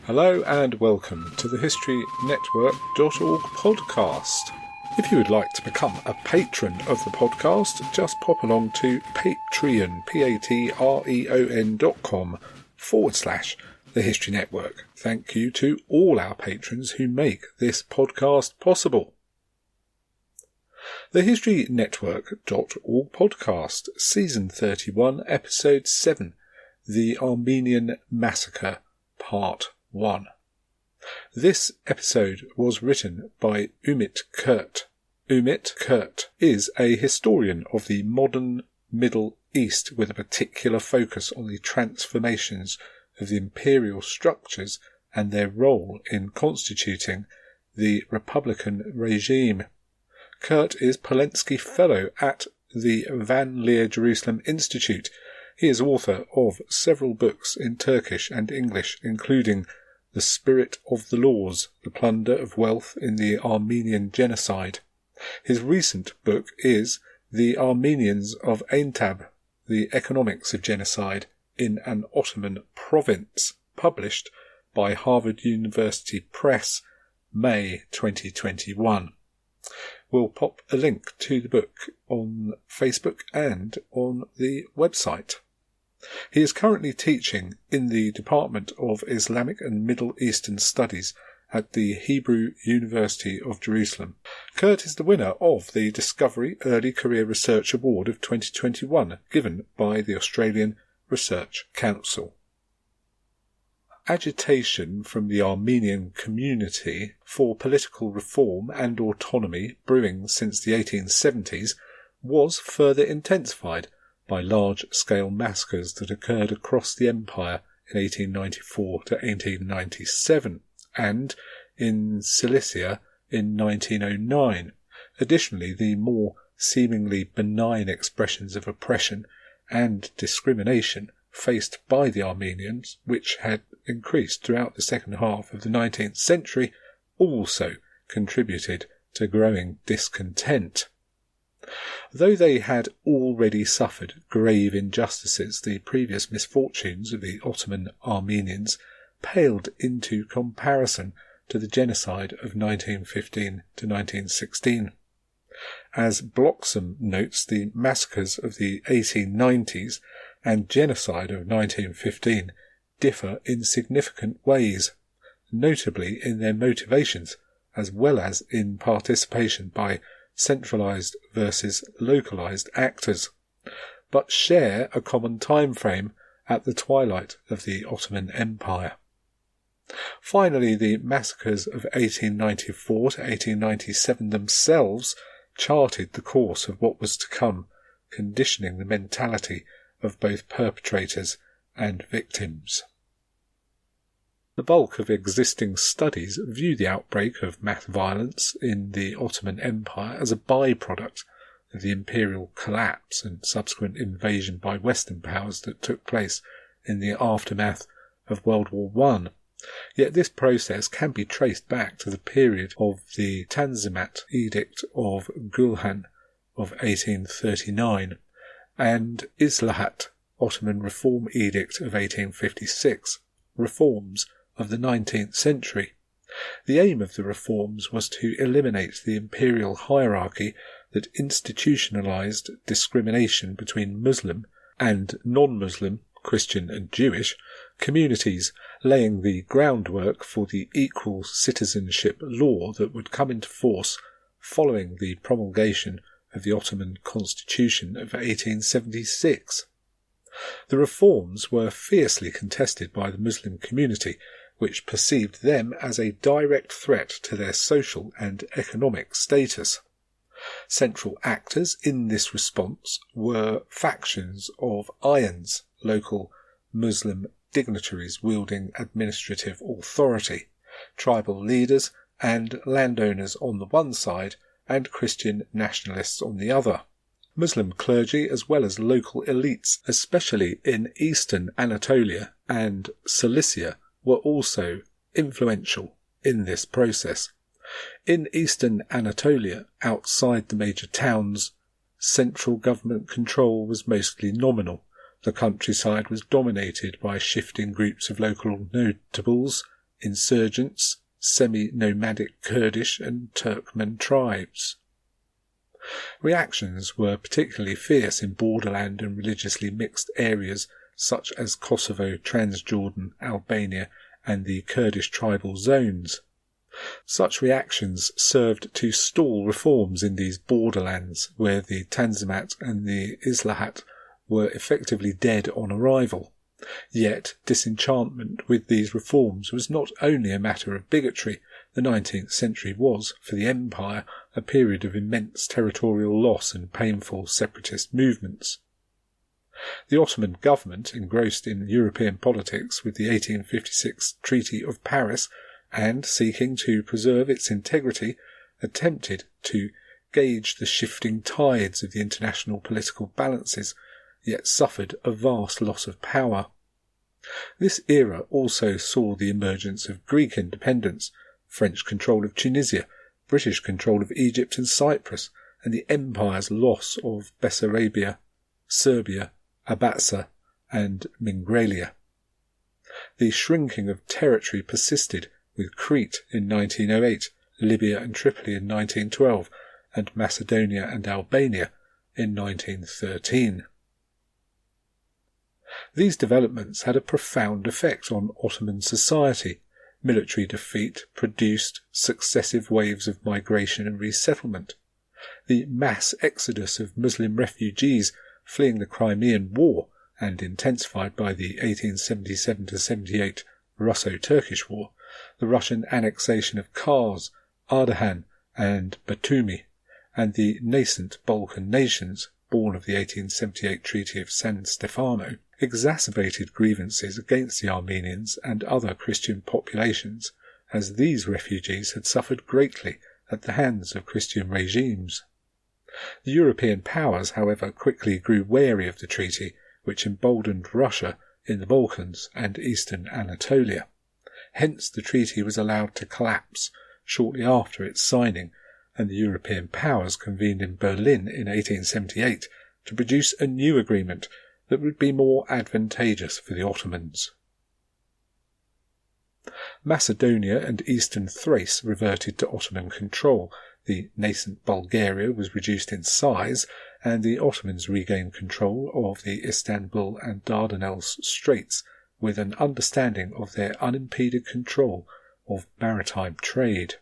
Hello and welcome to the HistoryNetwork.org podcast. If you would like to become a patron of the podcast, just pop along to Patreon, patreon.com/The History Network. Thank you to all our patrons who make this podcast possible. The HistoryNetwork.org podcast, Season 31, Episode 7, The Armenian Massacre, Part 1. This episode was written by Umit Kurt. Umit Kurt is a historian of the modern Middle East with a particular focus on the transformations of the imperial structures and their role in constituting the republican regime. Kurt is Polensky Fellow at the Van Leer Jerusalem Institute. He is author of several books in Turkish and English, including The Spirit of the Laws, The Plunder of Wealth in the Armenian Genocide. His recent book is The Armenians of Aintab, The Economics of Genocide in an Ottoman Province, published by Harvard University Press, May 2021. We'll pop a link to the book on Facebook and on the website. He is currently teaching in the Department of Islamic and Middle Eastern Studies at the Hebrew University of Jerusalem. Kurt is the winner of the Discovery Early Career Research Award of 2021, given by the Australian Research Council. Agitation from the Armenian community for political reform and autonomy, brewing since the 1870s, was further intensified by large-scale massacres that occurred across the empire in 1894 to 1897 and in Cilicia in 1909. Additionally, the more seemingly benign expressions of oppression and discrimination faced by the Armenians, which had increased throughout the second half of the 19th century, also contributed to growing discontent. Though they had already suffered grave injustices, the previous misfortunes of the Ottoman Armenians paled into comparison to the genocide of 1915 to 1916. As Bloxham notes, the massacres of the 1890s and genocide of 1915 differ in significant ways, notably in their motivations as well as in participation by centralized versus localized actors, but share a common time frame at the twilight of the Ottoman Empire. Finally, the massacres of 1894 to 1897 themselves charted the course of what was to come, conditioning the mentality of both perpetrators and victims. The bulk of existing studies view the outbreak of mass violence in the Ottoman Empire as a byproduct of the imperial collapse and subsequent invasion by Western powers that took place in the aftermath of World War I. Yet this process can be traced back to the period of the Tanzimat Edict of Gulhan of 1839 and Islahat Ottoman Reform Edict of 1856, reforms of the 19th century. The aim of the reforms was to eliminate the imperial hierarchy that institutionalized discrimination between Muslim and non-Muslim, Christian and Jewish, communities, laying the groundwork for the equal citizenship law that would come into force following the promulgation of the Ottoman Constitution of 1876. The reforms were fiercely contested by the Muslim community, which perceived them as a direct threat to their social and economic status. Central actors in this response were factions of ayans, local Muslim dignitaries wielding administrative authority, tribal leaders and landowners on the one side, and Christian nationalists on the other. Muslim clergy as well as local elites, especially in eastern Anatolia and Cilicia, were also influential in this process. In eastern Anatolia, outside the major towns, central government control was mostly nominal. The countryside was dominated by shifting groups of local notables, insurgents, semi-nomadic Kurdish and Turkmen tribes. Reactions were particularly fierce in borderland and religiously mixed areas such as Kosovo, Transjordan, Albania and the Kurdish tribal zones. Such reactions served to stall reforms in these borderlands, where the Tanzimat and the Islahat were effectively dead on arrival. Yet disenchantment with these reforms was not only a matter of bigotry. The 19th century was, for the Empire, a period of immense territorial loss and painful separatist movements. The Ottoman government, engrossed in European politics with the 1856 Treaty of Paris, and seeking to preserve its integrity, attempted to gauge the shifting tides of the international political balances, yet suffered a vast loss of power. This era also saw the emergence of Greek independence, French control of Tunisia, British control of Egypt and Cyprus, and the Empire's loss of Bessarabia, Serbia, Abatsa, and Mingrelia. The shrinking of territory persisted, with Crete in 1908, Libya and Tripoli in 1912, and Macedonia and Albania in 1913. These developments had a profound effect on Ottoman society. Military defeat produced successive waves of migration and resettlement. The mass exodus of Muslim refugees fleeing the Crimean War, and intensified by the 1877-78 Russo-Turkish War, the Russian annexation of Kars, Ardahan and Batumi, and the nascent Balkan nations, born of the 1878 Treaty of San Stefano, exacerbated grievances against the Armenians and other Christian populations, as these refugees had suffered greatly at the hands of Christian regimes. The European powers, however, quickly grew wary of the treaty, which emboldened Russia in the Balkans and eastern Anatolia. Hence the treaty was allowed to collapse shortly after its signing, and the European powers convened in Berlin in 1878 to produce a new agreement that would be more advantageous for the Ottomans. Macedonia and eastern Thrace reverted to Ottoman control, the nascent Bulgaria was reduced in size, and the Ottomans regained control of the Istanbul and Dardanelles Straits with an understanding of their unimpeded control of maritime trade.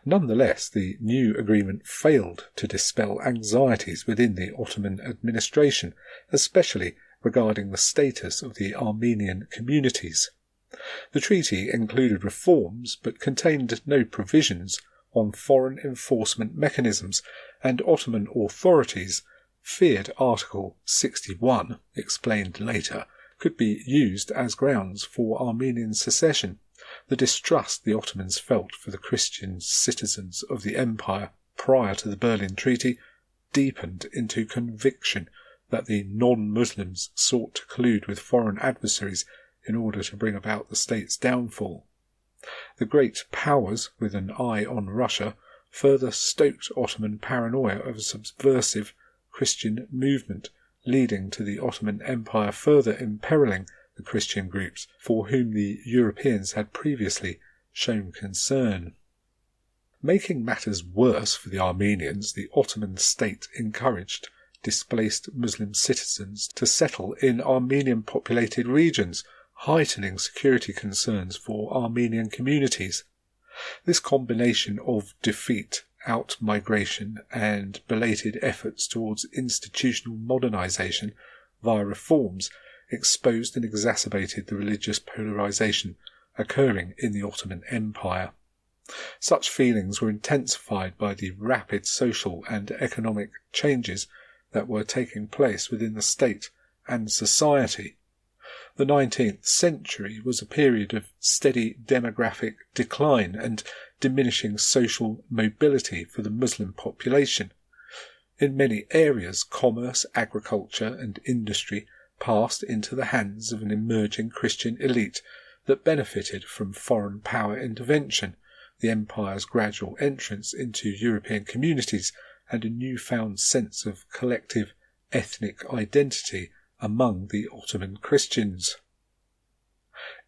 Nonetheless, the new agreement failed to dispel anxieties within the Ottoman administration, especially regarding the status of the Armenian communities. The treaty included reforms but contained no provisions on foreign enforcement mechanisms, and Ottoman authorities feared Article 61, explained later, could be used as grounds for Armenian secession. The distrust the Ottomans felt for the Christian citizens of the Empire prior to the Berlin Treaty deepened into conviction that the non-Muslims sought to collude with foreign adversaries in order to bring about the state's downfall. The great powers, with an eye on Russia, further stoked Ottoman paranoia of a subversive Christian movement, leading to the Ottoman Empire further imperiling the Christian groups for whom the Europeans had previously shown concern. Making matters worse for the Armenians, the Ottoman state encouraged displaced Muslim citizens to settle in Armenian-populated regions, heightening security concerns for Armenian communities. This combination of defeat, out-migration, and belated efforts towards institutional modernization via reforms exposed and exacerbated the religious polarization occurring in the Ottoman Empire. Such feelings were intensified by the rapid social and economic changes that were taking place within the state and society. The 19th century was a period of steady demographic decline and diminishing social mobility for the Muslim population. In many areas, commerce, agriculture, and industry passed into the hands of an emerging Christian elite that benefited from foreign power intervention, the Empire's gradual entrance into European communities, and a newfound sense of collective ethnic identity among the Ottoman Christians.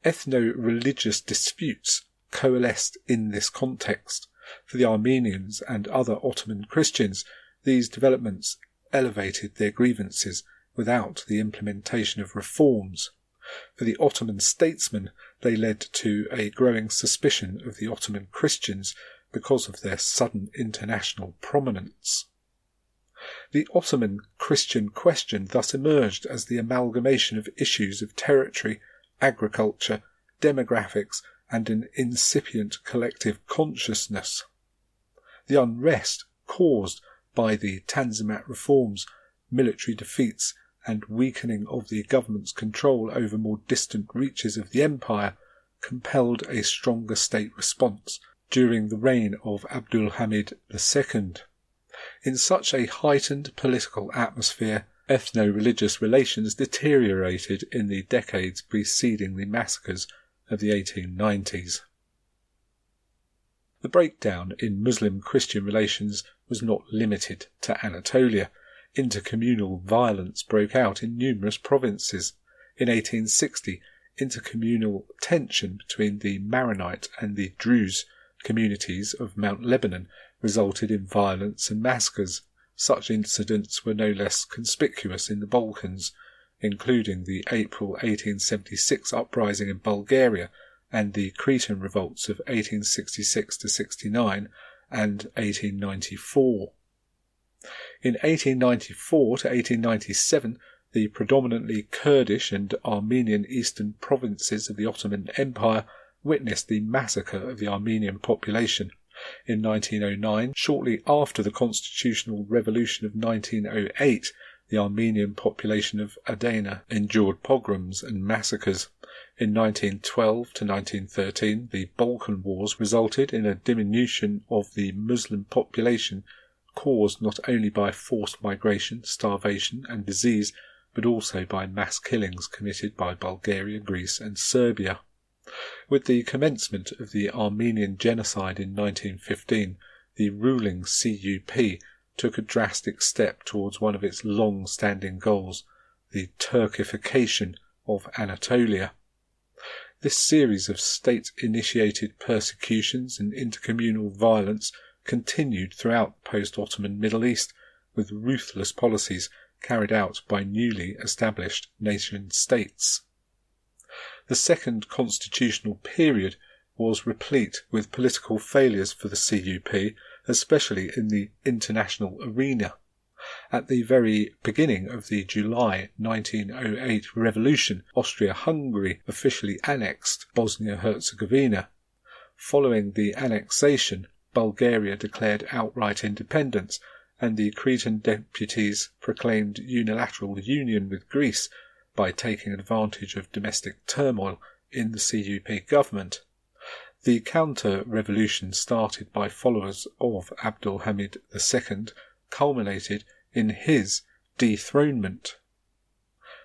Ethno-religious disputes coalesced in this context. For the Armenians and other Ottoman Christians, these developments elevated their grievances without the implementation of reforms. For the Ottoman statesmen, they led to a growing suspicion of the Ottoman Christians because of their sudden international prominence. The Ottoman Christian question thus emerged as the amalgamation of issues of territory, agriculture, demographics, and an incipient collective consciousness. The unrest caused by the Tanzimat reforms, military defeats, and weakening of the government's control over more distant reaches of the empire compelled a stronger state response during the reign of Abdul Hamid II. In such a heightened political atmosphere, ethno-religious relations deteriorated in the decades preceding the massacres of the 1890s. The breakdown in Muslim-Christian relations was not limited to Anatolia. Intercommunal violence broke out in numerous provinces. In 1860, intercommunal tension between the Maronite and the Druze communities of Mount Lebanon resulted in violence and massacres. Such incidents were no less conspicuous in the Balkans, including the April 1876 uprising in Bulgaria and the Cretan revolts of 1866-69 and 1894. In 1894 to 1897, the predominantly Kurdish and Armenian eastern provinces of the Ottoman Empire witnessed the massacre of the Armenian population. In 1909, shortly after the constitutional revolution of 1908, the Armenian population of Adana endured pogroms and massacres. In 1912 to 1913, the Balkan Wars resulted in a diminution of the Muslim population caused not only by forced migration, starvation and disease, but also by mass killings committed by Bulgaria, Greece and Serbia. With the commencement of the Armenian genocide in 1915, the ruling CUP took a drastic step towards one of its long-standing goals, the Turkification of Anatolia. This series of state-initiated persecutions and intercommunal violence continued throughout post-Ottoman Middle East, with ruthless policies carried out by newly established nation-states. The second constitutional period was replete with political failures for the CUP, especially in the international arena. At the very beginning of the July 1908 revolution, Austria-Hungary officially annexed Bosnia-Herzegovina. Following the annexation, Bulgaria declared outright independence, and the Cretan deputies proclaimed unilateral union with Greece by taking advantage of domestic turmoil in the CUP government. The counter-revolution started by followers of Abdul Hamid II culminated in his dethronement.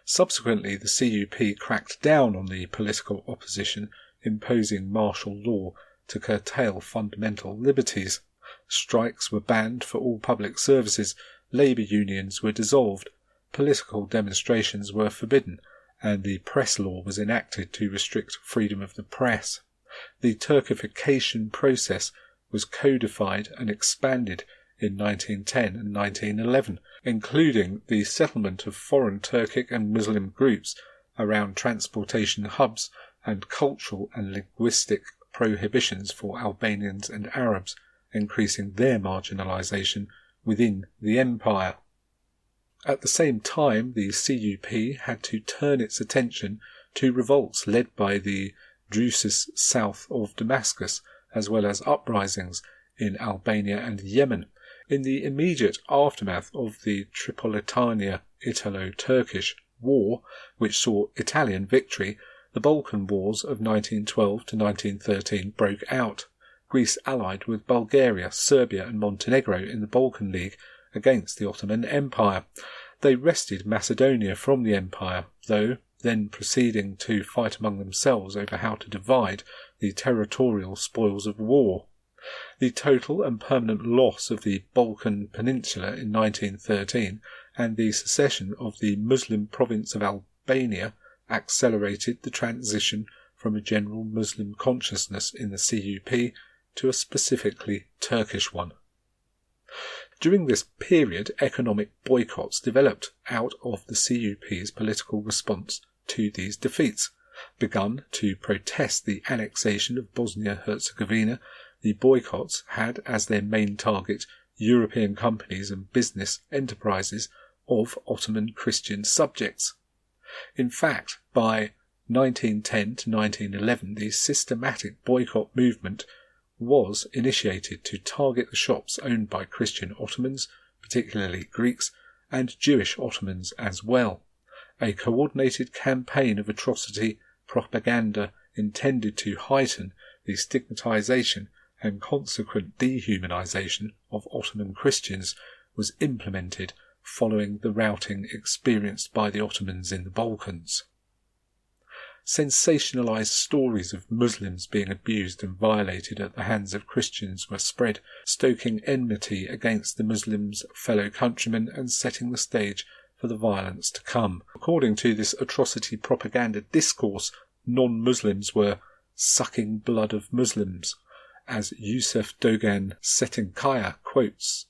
Subsequently, the CUP cracked down on the political opposition, imposing martial law to curtail fundamental liberties. Strikes were banned for all public services, labour unions were dissolved, political demonstrations were forbidden, and the press law was enacted to restrict freedom of the press. The Turkification process was codified and expanded in 1910 and 1911, including the settlement of foreign Turkic and Muslim groups around transportation hubs and cultural and linguistic prohibitions for Albanians and Arabs, increasing their marginalisation within the empire. At the same time, the CUP had to turn its attention to revolts led by the Druses south of Damascus, as well as uprisings in Albania and Yemen. In the immediate aftermath of the Tripolitania Italo-Turkish War, which saw Italian victory, the Balkan Wars of 1912 to 1913 broke out. Greece allied with Bulgaria, Serbia and Montenegro in the Balkan League against the Ottoman Empire. They wrested Macedonia from the empire, though then proceeding to fight among themselves over how to divide the territorial spoils of war. The total and permanent loss of the Balkan Peninsula in 1913 and the secession of the Muslim province of Albania accelerated the transition from a general Muslim consciousness in the CUP to a specifically Turkish one. During this period, economic boycotts developed out of the CUP's political response to these defeats. Begun to protest the annexation of Bosnia-Herzegovina, the boycotts had as their main target European companies and business enterprises of Ottoman Christian subjects. In fact, by 1910 to 1911, the systematic boycott movement was initiated to target the shops owned by Christian Ottomans, particularly Greeks, and Jewish Ottomans as well. A coordinated campaign of atrocity propaganda intended to heighten the stigmatization and consequent dehumanization of Ottoman Christians was implemented following the routing experienced by the Ottomans in the Balkans. Sensationalized stories of Muslims being abused and violated at the hands of Christians were spread, stoking enmity against the Muslims' fellow countrymen and setting the stage for the violence to come. According to this atrocity propaganda discourse, non-Muslims were sucking blood of Muslims, as Yusuf Dogan Setinkaya quotes.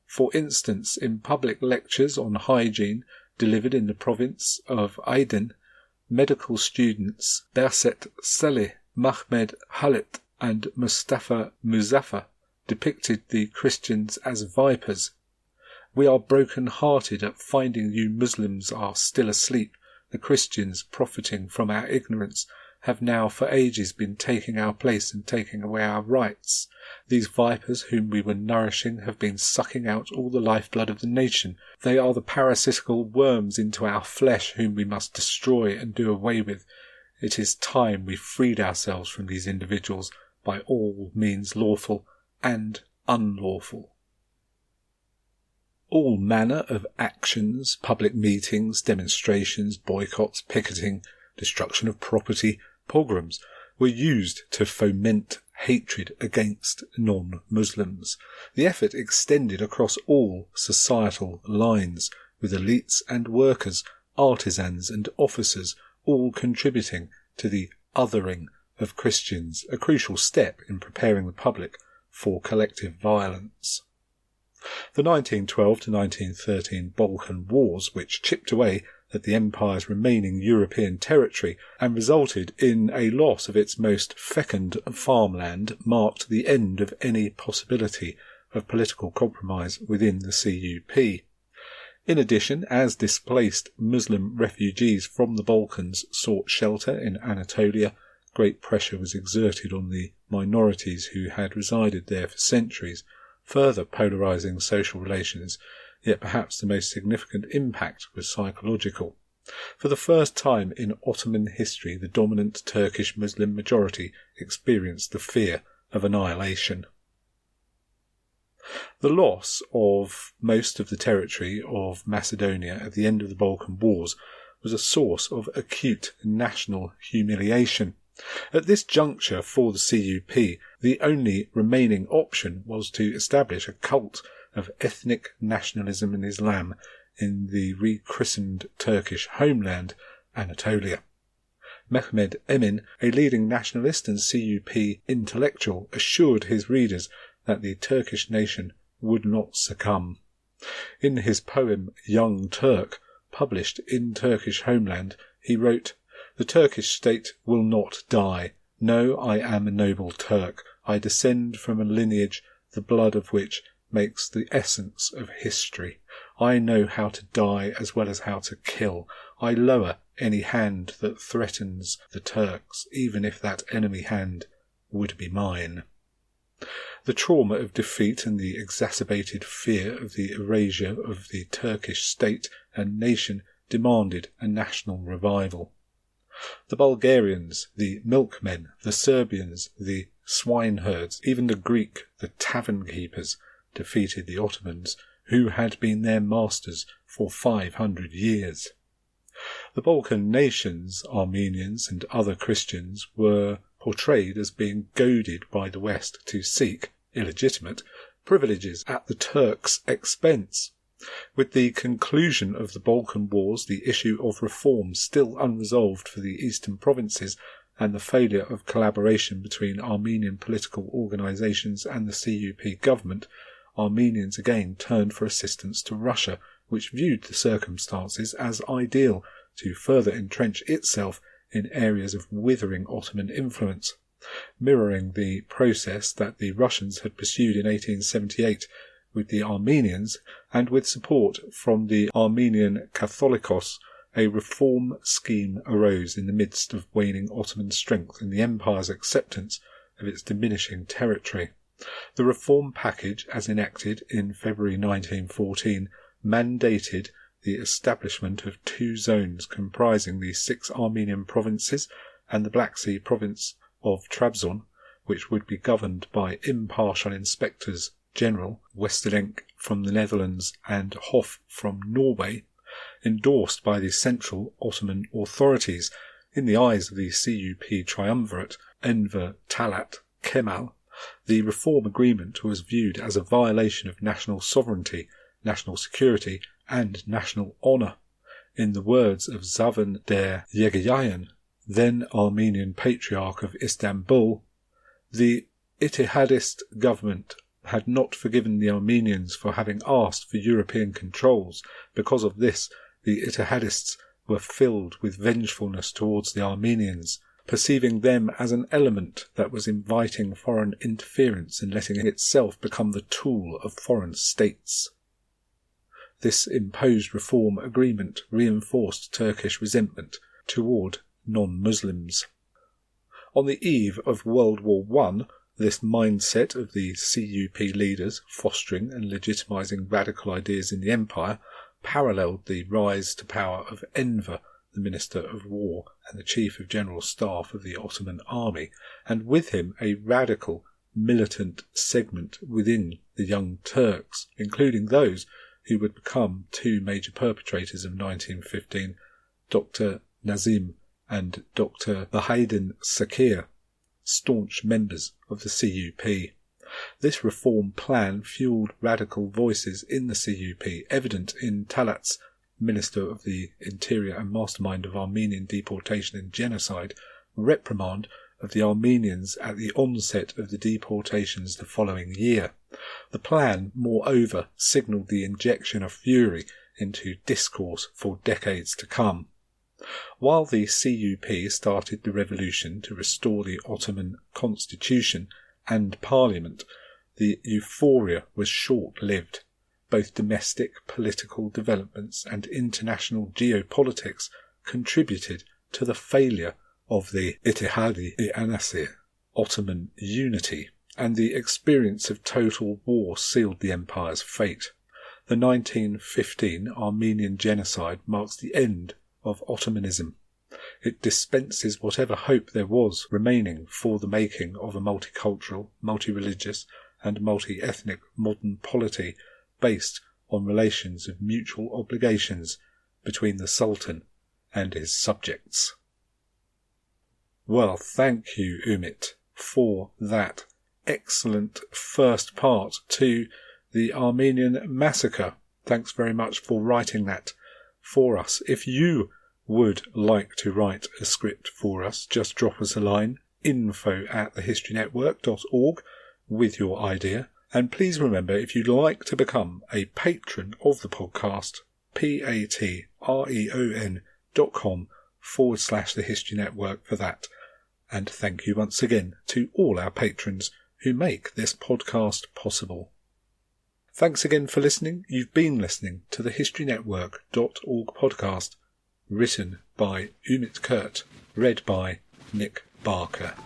For instance, in public lectures on hygiene delivered in the province of Aydin, medical students Berset Saleh, Mahmed Halit and Mustafa Muzaffar depicted the Christians as vipers. "We are broken-hearted at finding you Muslims are still asleep. The Christians, profiting from our ignorance, have now for ages been taking our place and taking away our rights. These vipers whom we were nourishing have been sucking out all the lifeblood of the nation. They are the parasitical worms into our flesh whom we must destroy and do away with. It is time we freed ourselves from these individuals by all means lawful and unlawful." All manner of actions, public meetings, demonstrations, boycotts, picketing, destruction of property, pogroms, were used to foment hatred against non-Muslims. The effort extended across all societal lines, with elites and workers, artisans and officers, all contributing to the othering of Christians, a crucial step in preparing the public for collective violence. The 1912 to 1913 Balkan Wars, which chipped away at the Empire's remaining European territory and resulted in a loss of its most fecund farmland, marked the end of any possibility of political compromise within the CUP. In addition, as displaced Muslim refugees from the Balkans sought shelter in Anatolia, great pressure was exerted on the minorities who had resided there for centuries, further polarising social relations, yet perhaps the most significant impact was psychological. For the first time in Ottoman history, the dominant Turkish Muslim majority experienced the fear of annihilation. The loss of most of the territory of Macedonia at the end of the Balkan Wars was a source of acute national humiliation. At this juncture for the CUP, the only remaining option was to establish a cult of ethnic nationalism and Islam in the rechristened Turkish homeland, Anatolia. Mehmed Emin, a leading nationalist and CUP intellectual, assured his readers that the Turkish nation would not succumb. In his poem Young Turk, published in Turkish homeland, he wrote, "The Turkish state will not die. No, I am a noble Turk. I descend from a lineage, the blood of which makes the essence of history. I know how to die as well as how to kill. I lower any hand that threatens the Turks, even if that enemy hand would be mine." The trauma of defeat and the exacerbated fear of the erasure of the Turkish state and nation demanded a national revival. The Bulgarians, the milkmen, the Serbians, the swineherds, even the Greek, the tavern keepers, defeated the Ottomans, who had been their masters for 500 years. The Balkan nations, Armenians and other Christians, were portrayed as being goaded by the West to seek, illegitimate, privileges at the Turks' expense. With the conclusion of the Balkan Wars, the issue of reform still unresolved for the eastern provinces, and the failure of collaboration between Armenian political organisations and the CUP government, Armenians again turned for assistance to Russia, which viewed the circumstances as ideal to further entrench itself in areas of withering Ottoman influence, mirroring the process that the Russians had pursued in 1878 with the Armenians, and with support from the Armenian Catholicos. A reform scheme arose in the midst of waning Ottoman strength and the empire's acceptance of its diminishing territory. The reform package, as enacted in February 1914, mandated the establishment of 2 zones comprising the 6 Armenian provinces and the Black Sea province of Trabzon, which would be governed by impartial inspectors general, Westerlenk from the Netherlands and Hoff from Norway, endorsed by the central Ottoman authorities. In the eyes of the CUP triumvirate, Enver, Talat, Kemal, the reform agreement was viewed as a violation of national sovereignty, national security and national honour. In the words of Zavan der Yegayan, then Armenian Patriarch of Istanbul, the Ittihadist government had not forgiven the Armenians for having asked for European controls. Because of this, the Ittihadists were filled with vengefulness towards the Armenians, perceiving them as an element that was inviting foreign interference and letting itself become the tool of foreign states. This imposed reform agreement reinforced Turkish resentment toward non-Muslims. On the eve of World War I, this mindset of the CUP leaders fostering and legitimising radical ideas in the empire paralleled the rise to power of Enver, the Minister of War and the Chief of General Staff of the Ottoman Army, and with him a radical, militant segment within the Young Turks, including those who would become 2 major perpetrators of 1915, Dr. Nazim and Dr. Bahadin Sakir, staunch members of the CUP. This reform plan fueled radical voices in the CUP, evident in Talat's, Minister of the Interior and mastermind of Armenian deportation and genocide, reprimand of the Armenians at the onset of the deportations the following year. The plan, moreover, signalled the injection of fury into discourse for decades to come. While the CUP started the revolution to restore the Ottoman constitution and parliament, the euphoria was short-lived. Both domestic political developments and international geopolitics contributed to the failure of the Ittihadi-i Ottoman unity, and the experience of total war sealed the empire's fate. The 1915 Armenian genocide marks the end of Ottomanism. It dispenses whatever hope there was remaining for the making of a multicultural, multi-religious and multi-ethnic modern polity based on relations of mutual obligations between the Sultan and his subjects. Well, thank you, Umit, for that excellent first part to the Armenian Massacre. Thanks very much for writing that for us. If you would like to write a script for us, just drop us a line, info@thehistorynetwork.org, with your idea. And please remember, if you'd like to become a patron of the podcast, patreon.com/The Network for that. And thank you once again to all our patrons who make this podcast possible. Thanks again for listening. You've been listening to the HistoryNetwork.org podcast, written by Umit Kurt, read by Nick Barker.